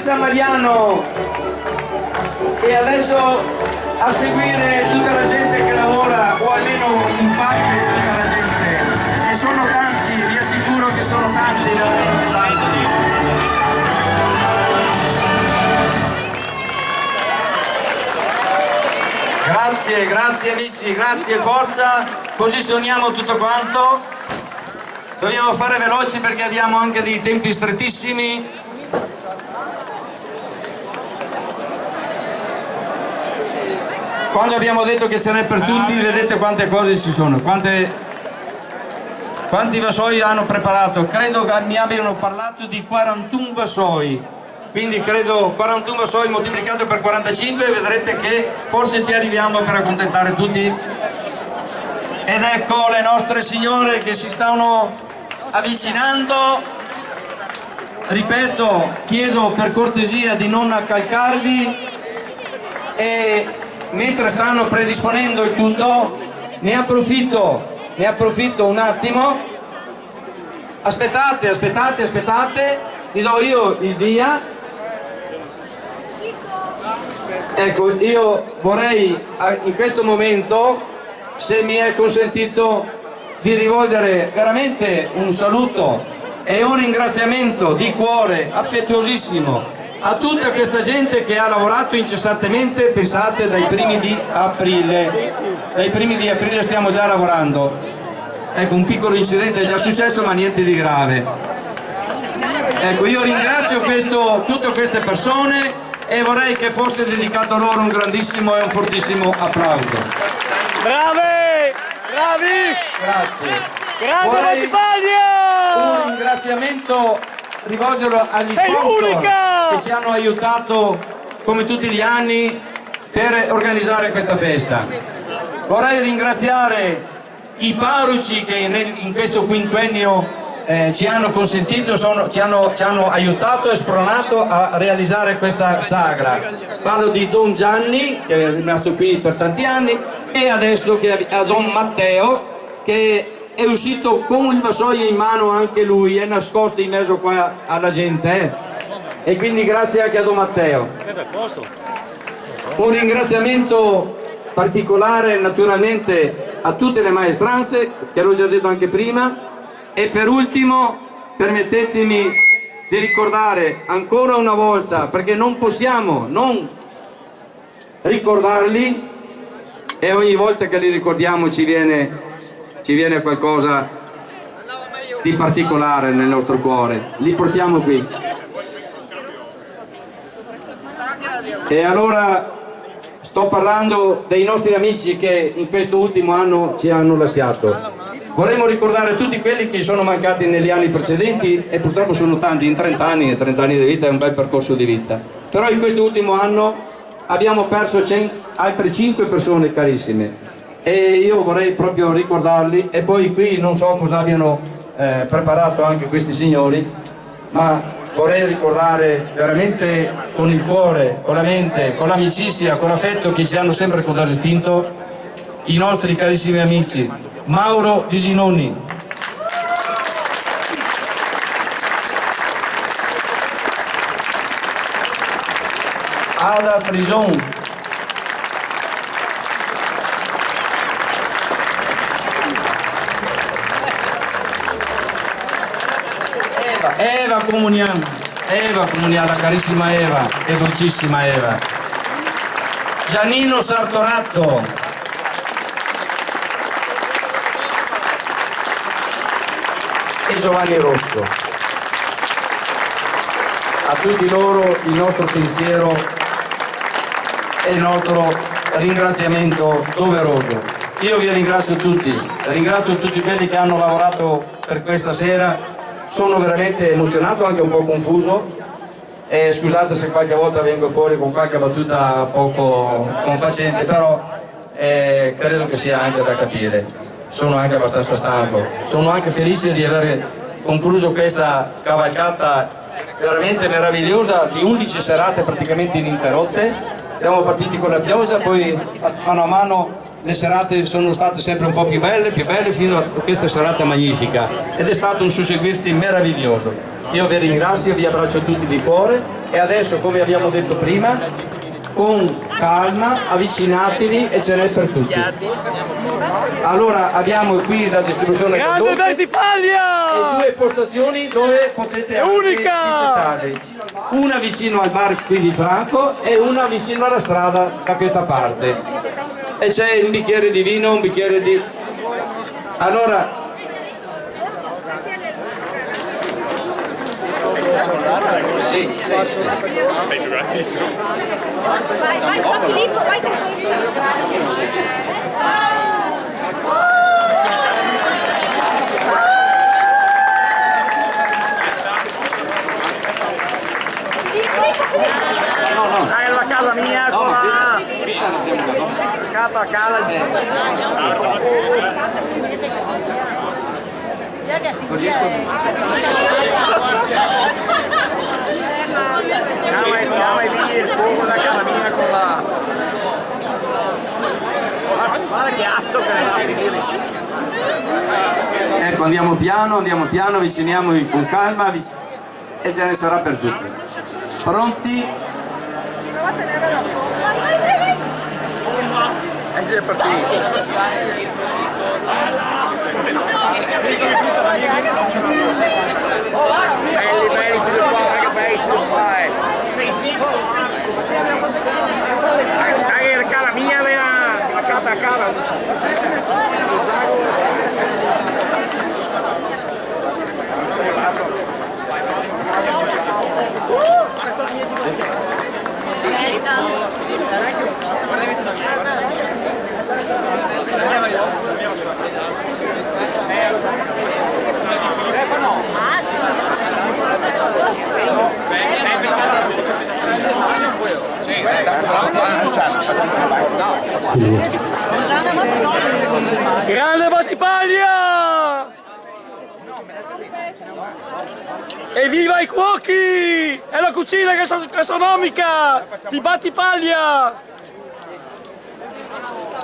San Mariano, e adesso a seguire tutta la gente che lavora, o almeno in parte tutta la gente, e sono tanti, vi assicuro che sono tanti, veramente tanti. Grazie amici, grazie, forza, così suoniamo tutto quanto. Dobbiamo fare veloci perché abbiamo anche dei tempi strettissimi. Quando abbiamo detto che ce n'è per tutti, vedete quante cose ci sono, quanti vassoi hanno preparato. Credo che mi abbiano parlato di 41 vassoi. Quindi credo 41 vassoi moltiplicato per 45 e vedrete che forse ci arriviamo per accontentare tutti. Ed ecco le nostre signore che si stanno avvicinando. Ripeto, chiedo per cortesia di non accalcarvi, e mentre stanno predisponendo il tutto ne approfitto un attimo. Aspettate, vi do io il via. Ecco, io vorrei in questo momento, se mi è consentito, di rivolgere veramente un saluto e un ringraziamento di cuore affettuosissimo a tutta questa gente che ha lavorato incessantemente, pensate, dai primi di aprile. Dai primi di aprile stiamo già lavorando. Ecco, un piccolo incidente è già successo, ma niente di grave. Ecco, io ringrazio tutte queste persone e vorrei che fosse dedicato a loro un grandissimo e un fortissimo applauso. Bravi! Grazie. Grande Vorrei Battipaglia! un ringraziamento rivolgerlo agli sponsor che ci hanno aiutato come tutti gli anni per organizzare questa festa. Vorrei ringraziare i parroci che in questo quinquennio ci hanno consentito, ci hanno aiutato e spronato a realizzare questa sagra. Parlo di Don Gianni, che è rimasto qui per tanti anni, e adesso a Don Matteo, che è uscito con il vassoio in mano anche lui, è nascosto in mezzo qua alla gente. E quindi grazie anche a Don Matteo. Un ringraziamento particolare naturalmente a tutte le maestranze, che l'ho già detto anche prima. E per ultimo permettetemi di ricordare ancora una volta, perché non possiamo non ricordarli, e ogni volta che li ricordiamo ci viene qualcosa di particolare nel nostro cuore, li portiamo qui. E allora sto parlando dei nostri amici che in questo ultimo anno ci hanno lasciato. Vorremmo ricordare tutti quelli che sono mancati negli anni precedenti, e purtroppo sono tanti, in 30 anni di vita è un bel percorso di vita. Però in questo ultimo anno abbiamo perso altre 5 persone carissime, e io vorrei proprio ricordarli. E poi qui non so cosa abbiano preparato anche questi signori, ma vorrei ricordare veramente con il cuore, con la mente, con l'amicizia, con l'affetto che ci hanno sempre contraddistinto, i nostri carissimi amici Mauro Lisinoni, Ada Frison, Eva Comunian, la carissima Eva e dolcissima Eva, Giannino Sartoratto, e Giovanni Rosso. A tutti loro il nostro pensiero e il nostro ringraziamento doveroso. Io vi ringrazio tutti quelli che hanno lavorato per questa sera. Sono veramente emozionato, anche un po' confuso, e scusate se qualche volta vengo fuori con qualche battuta poco confacente, però credo che sia anche da capire. Sono anche abbastanza stanco, sono anche felice di aver concluso questa cavalcata veramente meravigliosa di 11 serate praticamente ininterrotte. Siamo partiti con la pioggia, poi mano a mano le serate sono state sempre un po' più belle fino a questa serata magnifica, ed è stato un susseguirsi meraviglioso. Io vi ringrazio, vi abbraccio tutti di cuore E adesso, come abbiamo detto prima, con calma, avvicinatevi e ce n'è per tutti. Allora abbiamo qui la distribuzione del Grande dolce e Vertipaglia! due postazioni dove potete anche unica! dissetarvi. Una vicino al bar qui di Franco e una vicino alla strada da questa parte. E c'è un bicchiere di vino, un bicchiere di... Allora... Sì, sì. Vai qua Filippo, vai con questa. Dai la casa mia con la scatto a casa. Non riesco a... Chiama il fuoco da casa mia con la... Guarda che atto che ne va a finire. Ecco, andiamo piano, avviciniamoci con calma e ce ne sarà per tutti. Pronti? E si è partito. Belli, più qua, che bei, più fai. Dai, la cara mia, la cara a cara. Grande Battipaglia! Evviva i cuochi! È la cucina gastronomica di Battipaglia!